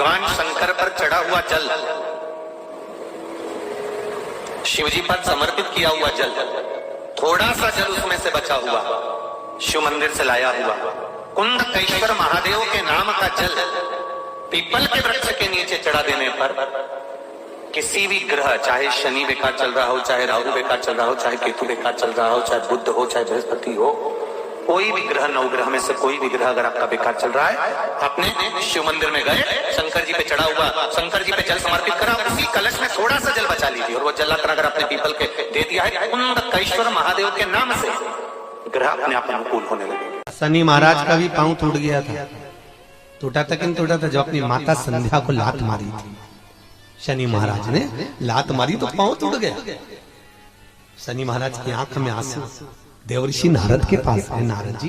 भगवान शंकर पर चढ़ा हुआ जल, शिवजी पर समर्पित किया हुआ जल, थोड़ा सा जल उसमें से बचा हुआ शिव मंदिर से लाया हुआ कुंडकेश्वर महादेव के नाम का जल पीपल के वृक्ष के नीचे चढ़ा देने पर किसी भी ग्रह, चाहे शनि बेकार चल रहा हो, चाहे राहु बेकार चल रहा हो, चाहे केतु बेकार चल रहा हो, चाहे बुध हो, चाहे बृहस्पति हो, कोई भी ग्रह, नवग्रह में से कोई भी ग्रह अगर आपका बेकार चल रहा है, अपने शिव मंदिर में गए, शंकर जी पे चढ़ा हुआ, शंकर जी पे जल समर्पित करा, उसी कलश में थोड़ा सा जल बचा लीजिए और वो जल अगर आपने पीपल के दे दिया है कुंडकेश्वर महादेव के नाम से, ग्रह अपने आप अनुकूल होने लगे। शनि महाराज का भी पांव टूट गया था, टूटा था कि नहीं टूटा था? जब अपनी माता संध्या को लात मारी थी, शनि महाराज ने लात मारी तो पांव टूट गया। शनि महाराज की आंख में आंसू, देवर्षि नारद के पास है, नारद जी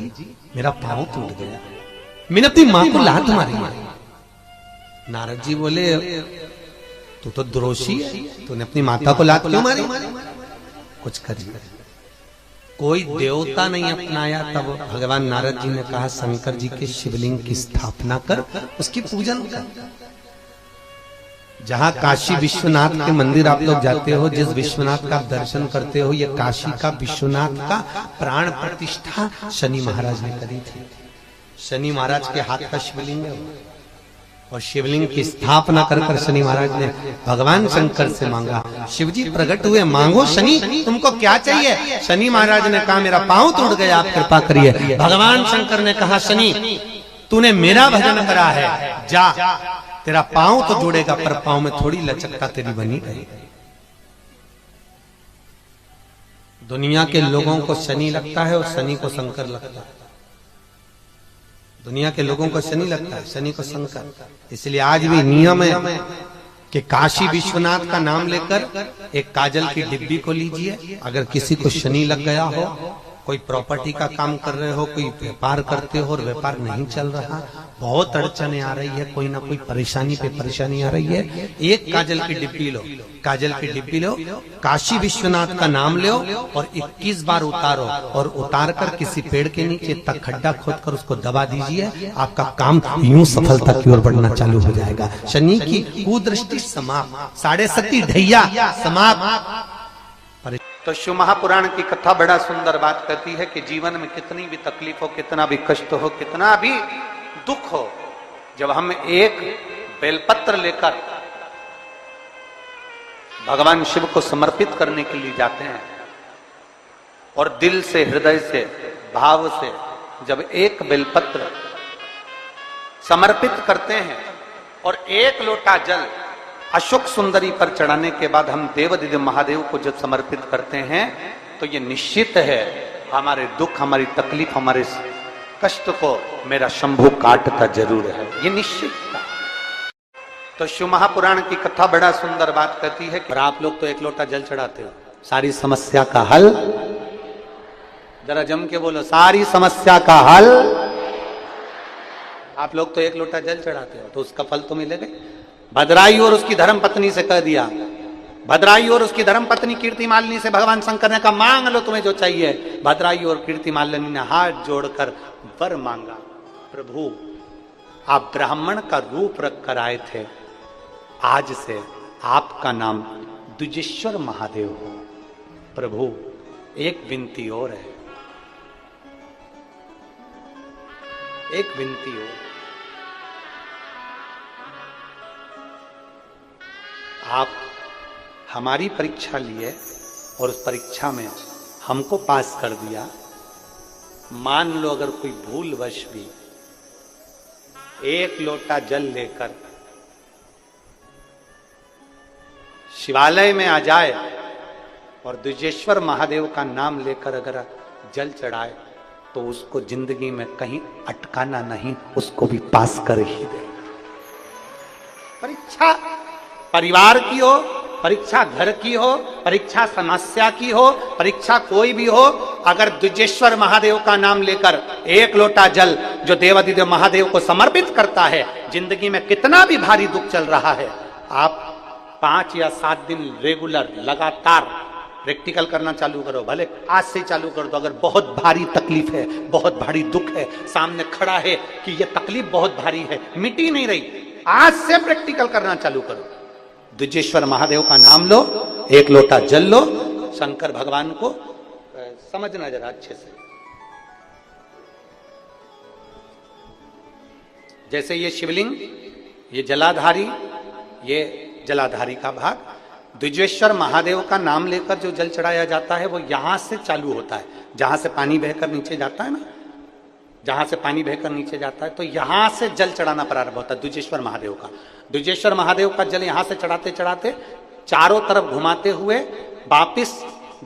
मेरा पांव टूट गया, मैंने अपनी मां को लात मारी। नारद जी बोले तू तो द्रोषी है, तूने अपनी माता को लात क्यों मारी? कुछ करिए। कोई देवता नहीं अपनाया, तब भगवान नारद जी ने कहा शंकर जी के शिवलिंग की स्थापना कर, उसकी पूजन कर। जहां काशी विश्वनाथ के मंदिर आप लोग जाते हो, जिस विश्वनाथ का आप दर्शन करते हो, ये काशी का विश्वनाथ का प्राण प्रतिष्ठा शनि महाराज ने करी थी। शनि महाराज के हाथ का शिवलिंग है और शिवलिंग की स्थापना कर कर शनि महाराज ने भगवान शंकर से मांगा। शिवजी प्रकट हुए, मांगो शनि तुमको क्या चाहिए? शनि महाराज ने कहा मेरा पांव टूट गया, आप कृपा करिए। भगवान शंकर ने कहा शनि तूने मेरा भजन करा है, जा तेरा पांव तो जुड़ेगा पर पांव में थोड़ी लचकता तेरी बनी रहेगी। दुनिया के लोगों को शनि लगता है और शनि को शंकर लगता है। दुनिया के लोगों को शनि लगता है, शनि को शंकर। इसलिए आज भी नियम है कि काशी विश्वनाथ का नाम लेकर एक काजल की डिब्बी को लीजिए। अगर किसी को शनि लग गया हो, कोई प्रॉपर्टी का काम कर रहे हो, कोई व्यापार करते हो और व्यापार नहीं चल रहा, बहुत अड़चने आ रही है, कोई ना कोई परेशानी पे परेशानी आ रही है, एक काजल की डिब्बी लो, काजल की डिब्बी लो, काशी विश्वनाथ का नाम लो और 21 बार उतारो और उतार कर किसी पेड़ के नीचे तक खड्डा खोद कर उसको दबा दीजिए। आपका काम यूं सफलता की ओर बढ़ना चालू हो जाएगा। शनि की कुदृष्टि समाप्त, 7.5 ढैया समाप्त। तो शिव महापुराण की कथा बड़ा सुंदर बात कहती है कि जीवन में कितनी भी तकलीफ हो, कितना भी कष्ट हो, कितना भी दुख हो, जब हम एक बेलपत्र लेकर भगवान शिव को समर्पित करने के लिए जाते हैं और दिल से, हृदय से, भाव से जब एक बेलपत्र समर्पित करते हैं और एक लोटा जल अशोक सुंदरी पर चढ़ाने के बाद हम देवदिव्य महादेव को जब समर्पित करते हैं तो ये निश्चित है हमारे दुख, हमारी तकलीफ, हमारे कष्ट को मेरा शंभु काटता जरूर है, ये निश्चित था। तो शिव महापुराण की कथा बड़ा सुंदर बात कहती है कि आप लोग तो एक लोटा जल चढ़ाते हो, सारी समस्या का हल, जरा जम के बोलो, सारी समस्या का हल। आप लोग तो एक लोटा जल चढ़ाते हो तो उसका फल तो मिलेगा। भद्राई और उसकी धर्म पत्नी से कह दिया, भद्राई और उसकी धर्म पत्नी कीर्तिमालिनी से भगवान शंकर ने कहा मांग लो तुम्हें जो चाहिए। भद्राई और कीर्तिमालिनी ने हाथ जोड़कर वर मांगा, प्रभु आप ब्राह्मण का रूप रख कर आए थे, आज से आपका नाम द्विजेश्वर महादेव हो। प्रभु एक विनती और है, एक विनती और, आप हमारी परीक्षा लिए और उस परीक्षा में हमको पास कर दिया। मान लो अगर कोई भूलवश भी एक लोटा जल लेकर शिवालय में आ जाए और द्विजेश्वर महादेव का नाम लेकर अगर जल चढ़ाए तो उसको जिंदगी में कहीं अटकाना नहीं, उसको भी पास कर ही दे। परीक्षा परिवार की हो, परीक्षा घर की हो, परीक्षा समस्या की हो, परीक्षा कोई भी हो, अगर द्विजेश्वर महादेव का नाम लेकर एक लोटा जल जो देवादिदेव महादेव को समर्पित करता है, जिंदगी में कितना भी भारी दुख चल रहा है, आप 5 या 7 दिन रेगुलर लगातार प्रैक्टिकल करना चालू करो, भले आज से चालू कर दो। अगर बहुत भारी तकलीफ है, बहुत भारी दुख है, सामने खड़ा है कि ये तकलीफ बहुत भारी है, मिटी नहीं रही, आज से प्रैक्टिकल करना चालू करो। द्विजेश्वर महादेव का नाम लो, एक लोटा जल लो, शंकर भगवान को समझना जरा अच्छे से। जैसे ये शिवलिंग, ये जलाधारी, ये जलाधारी का भाग। द्विजेश्वर महादेव का नाम लेकर जो जल चढ़ाया जाता है वो यहां से चालू होता है, जहां से पानी बहकर नीचे जाता है ना, जहां से पानी बहकर नीचे जाता है तो यहां से जल चढ़ाना प्रारंभ होता है द्विजेश्वर महादेव का। द्विजेश्वर महादेव का जल यहां से चढ़ाते चढ़ाते चारों तरफ घुमाते हुए वापिस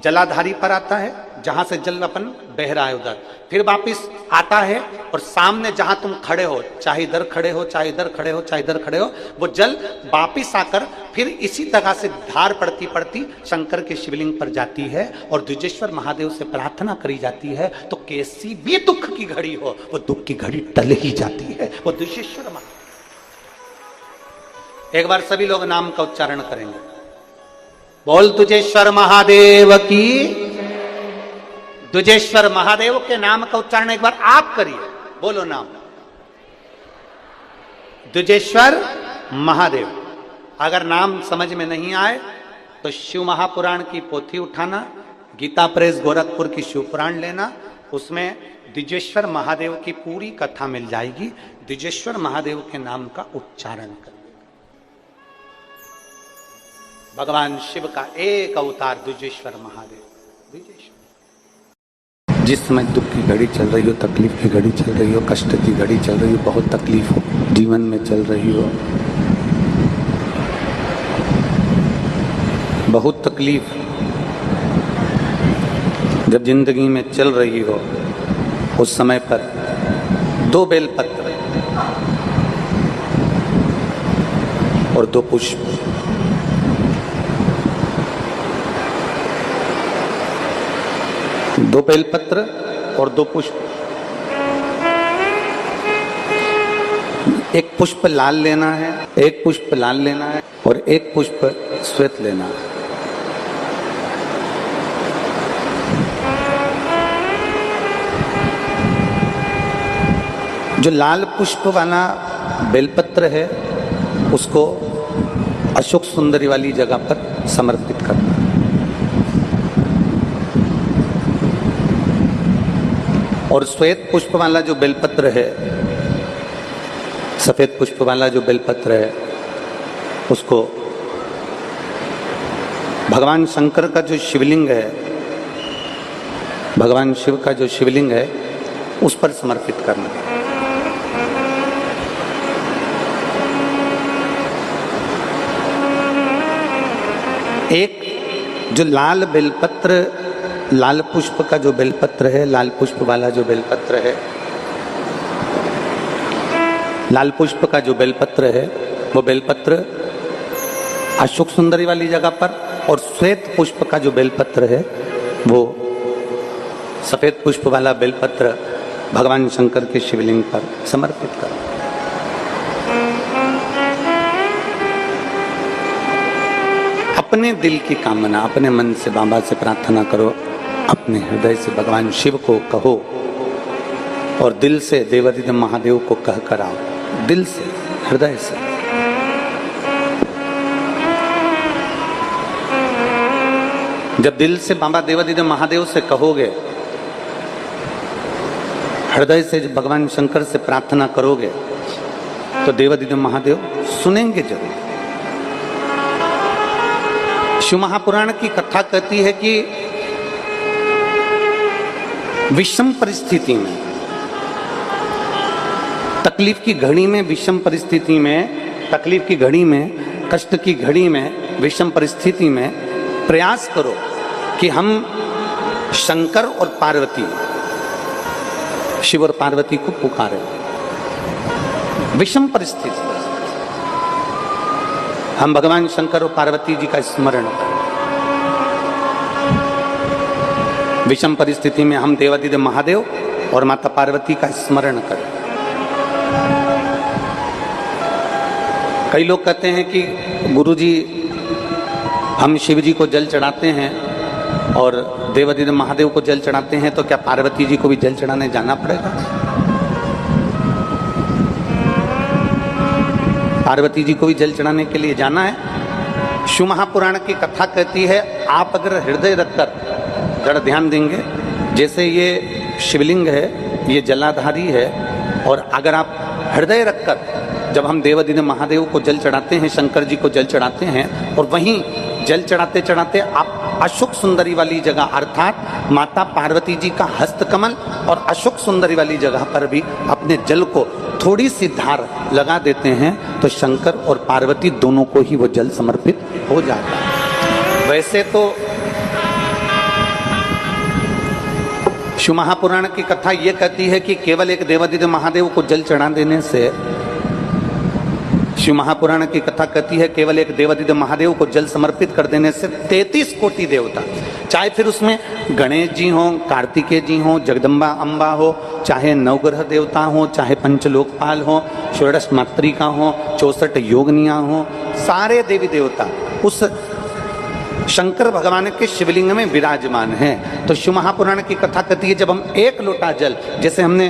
जलाधारी पर आता है, जहां से जल अपन बह रहा है उधर, फिर वापिस आता है और सामने जहां तुम खड़े हो, चाहे इधर खड़े हो, चाहे इधर खड़े हो, चाहे इधर खड़े हो, वो जल वापिस आकर फिर इसी तरह से धार पड़ती पड़ती शंकर के शिवलिंग पर जाती है और द्विजेश्वर महादेव से प्रार्थना करी जाती है। तो कैसी भी दुख की घड़ी हो, वो दुख की घड़ी टल ही जाती है, वो द्विजेश्वर महादेव। एक बार सभी लोग नाम का उच्चारण करेंगे, बोल द्विजेश्वर महादेव की। द्विजेश्वर महादेव के नाम का उच्चारण एक बार आप करिए, बोलो नाम द्विजेश्वर महादेव। अगर नाम समझ में नहीं आए तो शिव महापुराण की पोथी उठाना, गीता प्रेस गोरखपुर की शिव पुराण लेना, उसमें द्विजेश्वर महादेव की पूरी कथा मिल जाएगी। द्विजेश्वर महादेव के नाम का उच्चारण कर, भगवान शिव का एक अवतार द्विजेश्वर महादेव। द्विजेश्वर जिस समय दुख की घड़ी चल रही हो, तकलीफ की घड़ी चल रही हो, कष्ट की घड़ी चल रही हो, बहुत तकलीफ हो जीवन में चल रही हो, बहुत तकलीफ जब जिंदगी में चल रही हो, उस समय पर 2 बेलपत्र और 2 पुष्प, दो बेलपत्र और 2 पुष्प, एक पुष्प लाल लेना है, एक पुष्प लाल लेना है और एक पुष्प श्वेत लेना है। जो लाल पुष्प वाला बेलपत्र है उसको अशोक सुंदरी वाली जगह पर समर्पित करना है। और श्वेत पुष्प वाला जो बेलपत्र है, सफेद पुष्प वाला जो बेलपत्र है, उसको भगवान शंकर का जो शिवलिंग है, भगवान शिव का जो शिवलिंग है उस पर समर्पित करना। एक जो लाल बेलपत्र, लाल पुष्प का जो बेलपत्र है, लाल पुष्प वाला जो बेलपत्र है, लाल पुष्प का जो बेलपत्र है वो बेलपत्र अशोक सुंदरी वाली जगह पर, और श्वेत पुष्प का जो बेलपत्र है वो सफेद पुष्प वाला बेलपत्र भगवान शंकर के शिवलिंग पर समर्पित करो। अपने दिल की कामना अपने मन से बाबा से प्रार्थना करो, अपने हृदय से भगवान शिव को कहो और दिल से देवादिदेव महादेव को कह कर आओ, दिल से, हृदय से। जब दिल से बाबा देवादिदेव महादेव से कहोगे, हृदय से भगवान शंकर से प्रार्थना करोगे तो देवादिदेव महादेव सुनेंगे जरूर। शिव महापुराण की कथा कहती है कि विषम परिस्थिति में, तकलीफ की घड़ी में, विषम परिस्थिति में, तकलीफ की घड़ी में, कष्ट की घड़ी में, विषम परिस्थिति में प्रयास करो कि हम शंकर और पार्वती, शिव और पार्वती को पुकारें। विषम परिस्थिति हम भगवान शंकर और पार्वती जी का स्मरण करें। विषम परिस्थिति में हम देवादिदेव महादेव और माता पार्वती का स्मरण करें। कई लोग कहते हैं कि गुरुजी हम शिव जी को जल चढ़ाते हैं और देवादिदेव महादेव को जल चढ़ाते हैं, तो क्या पार्वती जी को भी जल चढ़ाने जाना पड़ेगा? पार्वती जी को भी जल चढ़ाने के लिए जाना है। शिव महापुराण की कथा कहती है, आप अगर हृदय रखकर जरा ध्यान देंगे, जैसे ये शिवलिंग है, ये जलाधारी है, और अगर आप हृदय रखकर जब हम देवादिदेव महादेव को जल चढ़ाते हैं, शंकर जी को जल चढ़ाते हैं, और वहीं जल चढ़ाते चढ़ाते आप अशोक सुंदरी वाली जगह अर्थात माता पार्वती जी का हस्तकमल और अशोक सुंदरी वाली जगह पर भी अपने जल को थोड़ी सी धार लगा देते हैं तो शंकर और पार्वती दोनों को ही वो जल समर्पित हो जाता है। वैसे तो शिव महापुराण की कथा ये कहती है कि केवल एक देवादिदेव महादेव को जल चढ़ा देने से, शिव महापुराण की कथा कहती है केवल एक देवादिदेव महादेव को जल समर्पित कर देने से 33 कोटि देवता, चाहे फिर उसमें गणेश जी हों, कार्तिकेय जी हों, जगदम्बा अम्बा हो, चाहे नवग्रह देवता हो, चाहे पंचलोकपाल हो, षोडश मातृका हो, 64 योगनियां हो, सारे देवी देवता उस शंकर भगवान के शिवलिंग में विराजमान हैं। तो शिव महापुराण की कथा कहती है जब हम एक लोटा जल, जैसे हमने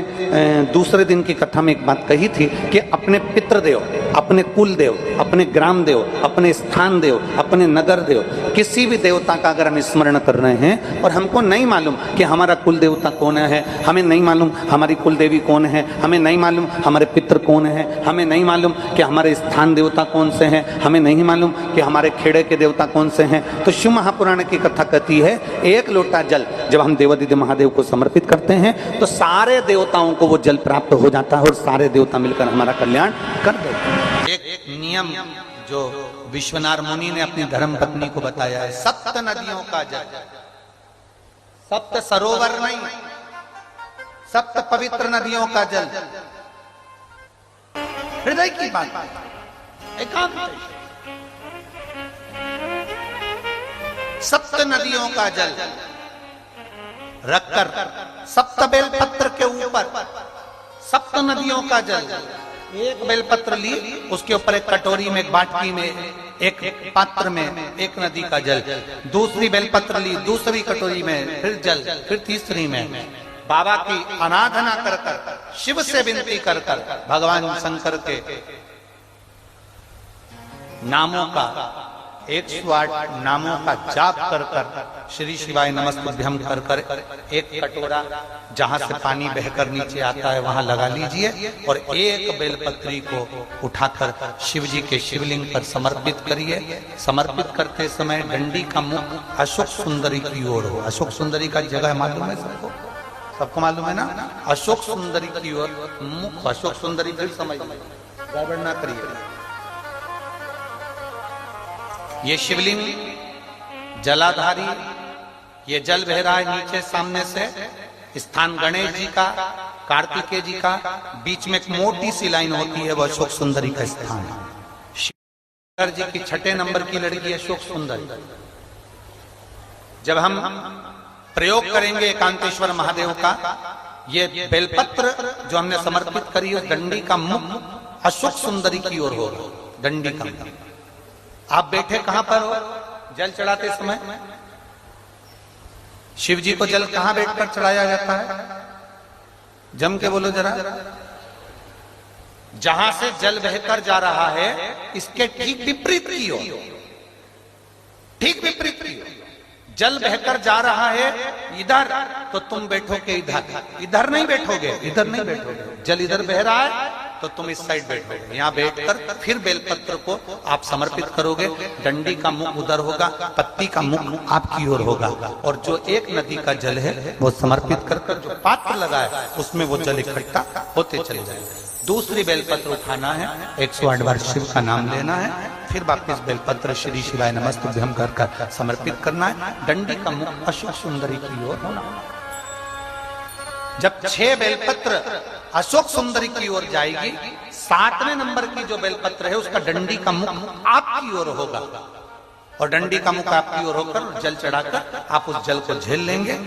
दूसरे दिन की कथा में एक बात कही थी कि अपने पितृदेव, अपने कुल देव, अपने ग्राम देव, अपने स्थान देव, अपने नगर देव, किसी भी देवता का अगर हम स्मरण कर रहे हैं और हमको नहीं मालूम कि हमारा कुल देवता कौन है, हमें नहीं मालूम हमारी कुल देवी कौन है, हमें नहीं मालूम हमारे पितृ कौन है, हमें नहीं मालूम कि हमारे स्थान देवता कौन से हैं, हमें नहीं मालूम कि हमारे खेड़े के देवता कौन से हैं, तो शिव महापुराण की कथा कहती है एक लोटा जल जब हम देवादिदेव महादेव को समर्पित करते हैं तो सारे देवताओं को वो जल प्राप्त हो जाता है और सारे देवता मिलकर हमारा कल्याण कर देते हैं। एक नियम जो विश्वनाथ मुनि ने अपनी धर्म पत्नी को बताया है, 7 नदियों का जल, 7 सरोवर नहीं, 7 पवित्र नदियों का जल, हृदय की बात, एकांत 7 नदियों का जल रखकर 7 बेलपत्र के ऊपर 7 नदियों का जल, एक बेलपत्र ली, उसके ऊपर एक कटोरी में, एक बाटकी में, एक पात्र में एक नदी का जल, दूसरी बेलपत्र ली, दूसरी कटोरी में फिर जल, फिर तीसरी में बाबा की आराधना कर कर, शिव से विनती कर कर, भगवान शंकर के नामों का 108 नामों का जाप कर कर, श्री शिवाय नमस्तुभ्यम कर कर एक कटोरा जहां से पानी बहकर नीचे आता है वहां लगा लीजिए और एक बेलपत्री को उठाकर शिव जी के शिवलिंग पर समर्पित करिए। समर्पित करते समय डंडी का मुख अशोक सुंदरी की ओर हो। अशोक सुंदरी का जगह मालूम है सबको? सबको मालूम है ना? अशोक सुंदरी की ओर मुख, अशोक सुंदरी फिर समझ गड़बड़ ना करिए। ये शिवलिंग जलाधारी, ये जल बह रहा है नीचे सामने से, स्थान गणेश जी का, कार्तिकेय जी का, बीच में एक मोटी सी लाइन होती है, वो अशोक सुंदरी का स्थान है। शंकर जी की 6 नंबर की लड़की अशोक सुंदरी। जब हम प्रयोग करेंगे एकांतेश्वर महादेव का, ये बेलपत्र जो हमने समर्पित करी है, डंडी का मुख अशोक सुंदरी की ओर हो, डंडी का मुख। आप बैठे कहां पर हो जल चढ़ाते समय? शिव जी को जल कहां बैठकर चढ़ाया जाता है? जम के बोलो जरा। जहां से जल बहकर जा रहा है इसके ठीक विपरीत की ओर, ठीक विपरीत की ओर जल बहकर जा रहा है इधर, तो तुम बैठोगे इधर, इधर नहीं बैठोगे, इधर नहीं बैठोगे। जल इधर बह रहा है तो तुम इस साइड बैठोगे। यहाँ बैठकर फिर बेलपत्र को आप समर्पित करोगे। डंडी का मुख उधर होगा, पत्ती का मुख आपकी ओर होगा, और जो एक नदी का जल है वो समर्पित कर कर जो पात्र लगा है उसमें वो जल इकट्ठा होते चले जाएंगे। दूसरी बेलपत्र उठाना है, 108 बार शिव का नाम लेना है, फिर वापिस बेलपत्र श्री शिवाय नमस्तुभ्यम कर कर समर्पित करना है। डंडी का मुख अशोक सुंदरी की ओर होना। जब 6 बेलपत्र अशोक सुंदरी की ओर जाएगी, 7वें नंबर की जो बेलपत्र है उसका डंडी का मुख आपकी ओर होगा, और डंडी का मुख आपकी ओर होकर जल चढ़ाकर आप उस जल को झेल लेंगे।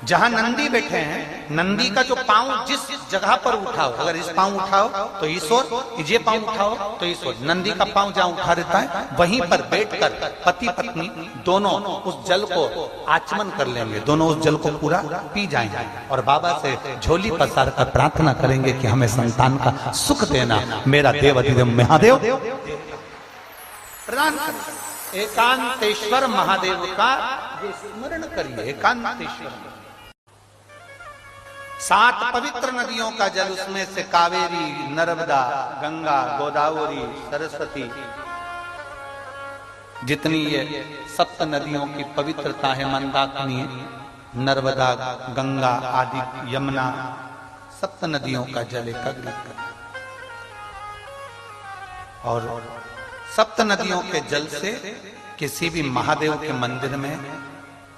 जहां नंदी बैठे हैं, नंदी का जो पांव जिस जगह पर उठाओ, अगर इस पांव उठाओ तो ईश्वर, ये पांव उठाओ तो ईश्वर। नंदी का पांव जहां उठा रहता है वहीं पर बैठकर पति पत्नी दोनों उस जल को आचमन कर लेंगे, दोनों उस जल को पूरा पी जाएंगे और बाबा से झोली पसार कर प्रार्थना करेंगे कि हमें संतान का सुख देना, मेरा देव अधिदेव महादेव प्रदान करें। एकांतेश्वर महादेव का स्मरण करिए। एकांतेश्वर 7 पवित्र नदियों का जल, उसमें से कावेरी, नर्मदा, गंगा, गोदावरी, सरस्वती, जितनी ये 7 नदियों की पवित्रता है, मंदाकिनी, नर्मदा, गंगा आदि, यमुना, 7 नदियों का जल एकत्रित कर और 7 नदियों के जल से किसी भी महादेव के मंदिर में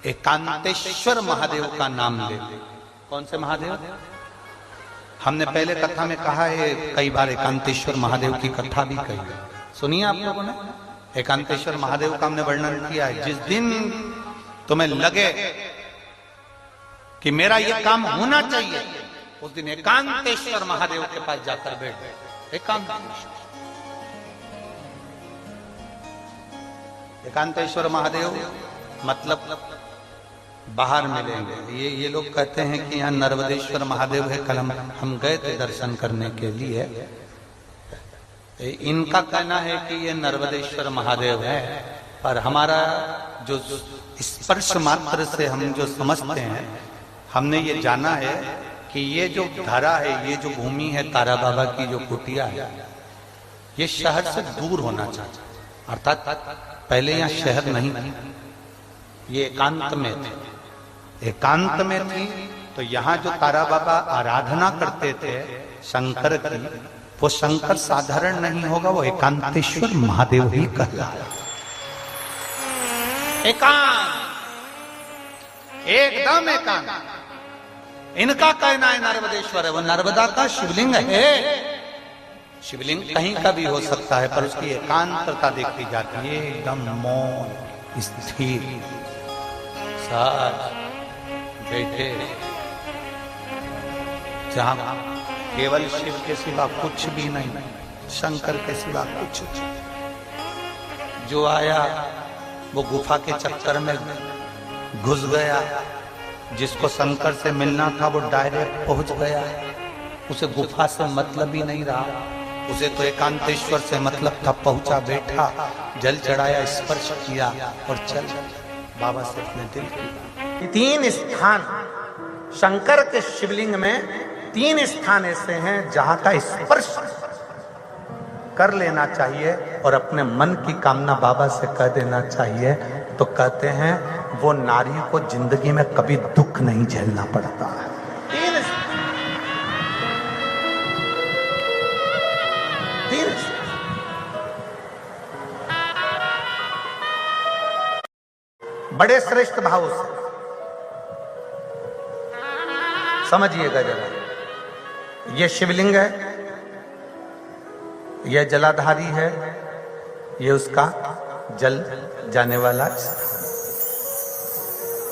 एकांतेश्वर महादेव का नाम ले। कौन से महादेव? हमने पहले कथा में कहा है, कई बार एकांतेश्वर महादेव की कथा भी कही है, सुनिए आप लोगों ने। एकांतेश्वर महादेव का हमने वर्णन किया है। जिस दिन तुम्हें लगे कि मेरा ये काम होना चाहिए, उस दिन एकांतेश्वर महादेव के पास जाकर बैठ। एकांतेश्वर महादेव मतलब बाहर मिलेंगे। ये लोग कहते हैं कि यहाँ नर्मदेश्वर महादेव है, कल हम गए थे दर्शन करने के लिए। इनका कहना है कि ये नर्मदेश्वर महादेव है, पर हमारा जो स्पर्श मात्र से हम जो समझते हैं, हमने ये जाना है कि ये जो धरा है, ये जो भूमि है तारा बाबा की जो कुटिया है, ये शहर से दूर होना चाहिए। अर्थात पहले यहाँ शहर नहीं थी, ये एकांत में थे। एकांत में थी तो यहाँ जो तारा बाबा आराधना करते थे शंकर की, वो शंकर साधारण नहीं होगा, वो एकांतेश्वर महादेव ही कहलाया। एकांत, एकदम एकांत। इनका कहना है नर्मदेश्वर है, वो नर्मदा का शिवलिंग है। शिवलिंग कहीं का भी हो सकता है, पर उसकी एकांतता देखी जाती है, एकदम मौन स्थिर साथ बैठे, जहां केवल शिव के सिवा कुछ भी नहीं, शंकर के सिवा कुछ। जो आया वो गुफा के चक्कर में घुस गया, जिसको शंकर से मिलना था वो डायरेक्ट पहुंच गया, उसे गुफा से मतलब ही नहीं रहा, उसे तो एकांतेश्वर से मतलब था। पहुंचा, बैठा, जल चढ़ाया, स्पर्श किया और चल बाबा से अपने दिल की। 3 स्थान शंकर के शिवलिंग में, 3 स्थान ऐसे हैं जहां का स्पर्श कर लेना चाहिए और अपने मन की कामना बाबा से कह देना चाहिए। तो कहते हैं वो नारी को जिंदगी में कभी दुख नहीं झेलना पड़ता है। 3 बड़े श्रेष्ठ भाव से समझिएगा जरा। ये शिवलिंग है, यह जलाधारी है, ये उसका जल जाने वाला।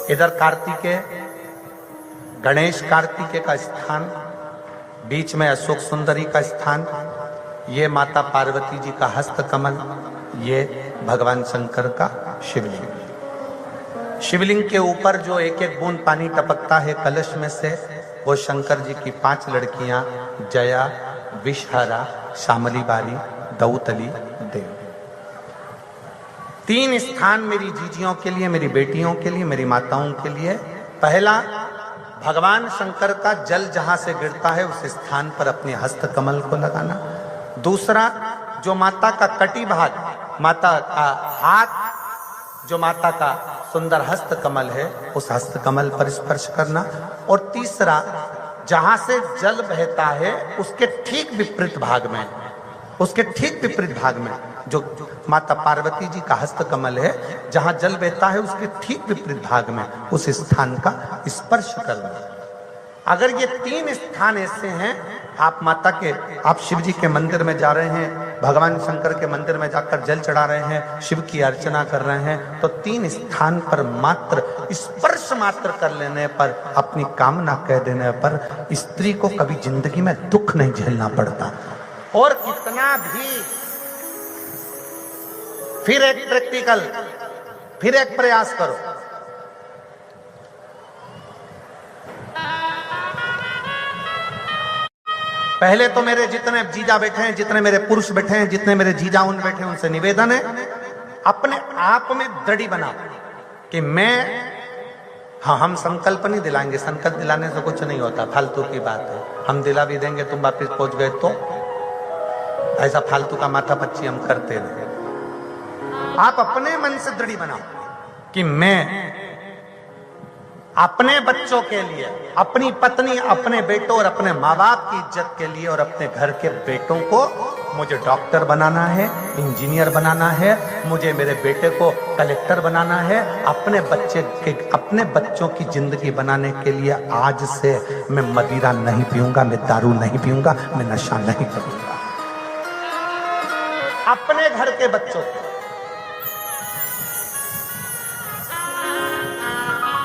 इधर कार्तिकेय, गणेश कार्तिकेय का स्थान, बीच में अशोक सुंदरी का स्थान, ये माता पार्वती जी का हस्त कमल, ये भगवान शंकर का शिवलिंग। शिवलिंग के ऊपर जो एक एक बूंद पानी टपकता है कलश में से, वो शंकर जी की 5 लड़कियां, जया, विषहरा, शामली बारी, दौतली, देव। 3 स्थान मेरी जीजियों के लिए, मेरी बेटियों के लिए, मेरी माताओं के लिए। पहला, भगवान शंकर का जल जहां से गिरता है उस स्थान पर अपने हस्त कमल को लगाना। दूसरा, जो माता का कटी भाग, माता का हाथ, जो माता का सुंदर हस्त कमल है, उस हस्त कमल पर स्पर्श करना। और तीसरा, जहां से जल बहता है उसके ठीक विपरीत भाग में, उसके ठीक विपरीत भाग में जो माता पार्वती जी का हस्त कमल है, जहां जल बहता है उसके ठीक विपरीत भाग में उस स्थान का स्पर्श करना। अगर ये 3 स्थान ऐसे हैं, आप माता के, आप शिव जी के मंदिर में जा रहे हैं, भगवान शंकर के मंदिर में जाकर जल चढ़ा रहे हैं, शिव की अर्चना कर रहे हैं, तो 3 स्थान पर मात्र स्पर्श मात्र कर लेने पर, अपनी कामना कह देने पर स्त्री को कभी जिंदगी में दुख नहीं झेलना पड़ता। और कितना भी, फिर एक प्रैक्टिकल, फिर एक प्रयास करो। पहले तो मेरे जितने जीजा बैठे हैं, जितने मेरे पुरुष बैठे हैं, जितने मेरे जीजा उन बैठे हैं, उनसे निवेदन है, अपने आप में दृढ़ बनाओ कि मैं, हाँ, हम संकल्प नहीं दिलाएंगे, संकल्प दिलाने से कुछ नहीं होता, फालतू की बात है। हम दिला भी देंगे, तुम वापिस पहुंच गए तो ऐसा फालतू का माथा पच्ची हम करते रहे। आप अपने मन से दृढ़ बनाओ कि मैं अपने बच्चों के लिए, अपनी पत्नी, अपने बेटों और अपने माँ बाप की इज्जत के लिए और अपने घर के बेटों को, मुझे डॉक्टर बनाना है, इंजीनियर बनाना है, मुझे मेरे बेटे को कलेक्टर बनाना है, अपने बच्चों की जिंदगी बनाने के लिए आज से मैं मदिरा नहीं पीऊंगा, मैं दारू नहीं पीऊंगा, मैं नशा नहीं करूंगा। अपने घर के बच्चों को,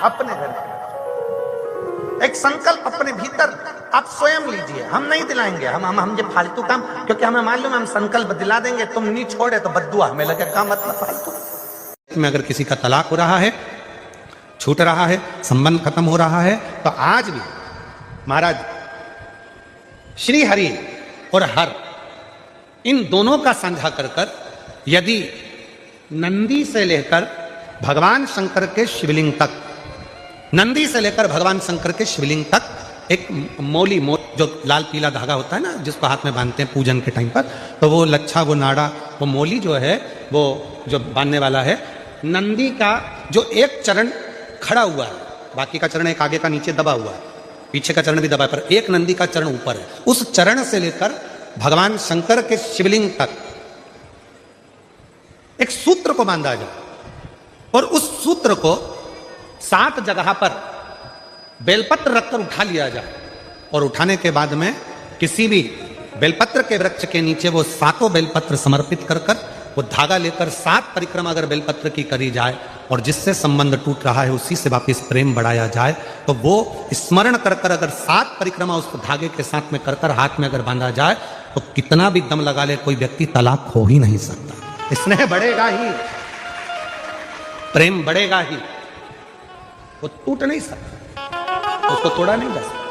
अपने घर के एक संकल्प अपने भीतर आप स्वयं लीजिए। हम नहीं दिलाएंगे, हम ये फालतू काम, क्योंकि हमें मालूम है हम संकल्प दिला देंगे, तुम नहीं छोड़े तो बद्दुआ हमें लगे, का मतलब फालतू। में अगर किसी का तलाक हो रहा है, छूट रहा है, संबंध खत्म हो रहा है, तो आज भी महाराज श्री हरि और हर, इन दोनों का साझा कर यदि नंदी से लेकर भगवान शंकर के शिवलिंग तक, नंदी से लेकर भगवान शंकर के शिवलिंग तक एक मौली, जो लाल पीला धागा होता है ना, जिसको हाथ में बांधते हैं पूजन के टाइम पर, तो वो लच्छा, वो नाड़ा, वो मौली जो है, वो जो बांधने वाला है, नंदी का जो एक चरण खड़ा हुआ है, बाकी का चरण एक आगे का नीचे दबा हुआ है, पीछे का चरण भी दबा है, पर एक नंदी का चरण ऊपर है। उस चरण से लेकर भगवान शंकर के शिवलिंग तक एक सूत्र को बांधा जाए और उस सूत्र को 7 जगह पर बेलपत्र रखकर उठा लिया जाए, और उठाने के बाद में किसी भी बेलपत्र के वृक्ष के नीचे वो 7 बेलपत्र समर्पित कर वो धागा लेकर 7 परिक्रमा अगर बेलपत्र की करी जाए और जिससे संबंध टूट रहा है उसी से वापिस प्रेम बढ़ाया जाए, तो वो स्मरण कर अगर 7 परिक्रमा उस धागे के साथ में कर हाथ में अगर बांधा जाए, तो कितना भी दम लगा ले कोई व्यक्ति तलाक हो ही नहीं सकता। स्नेह बढ़ेगा ही, प्रेम बढ़ेगा ही, वो टूट नहीं सकता, उसको तोड़ा नहीं जा सकता।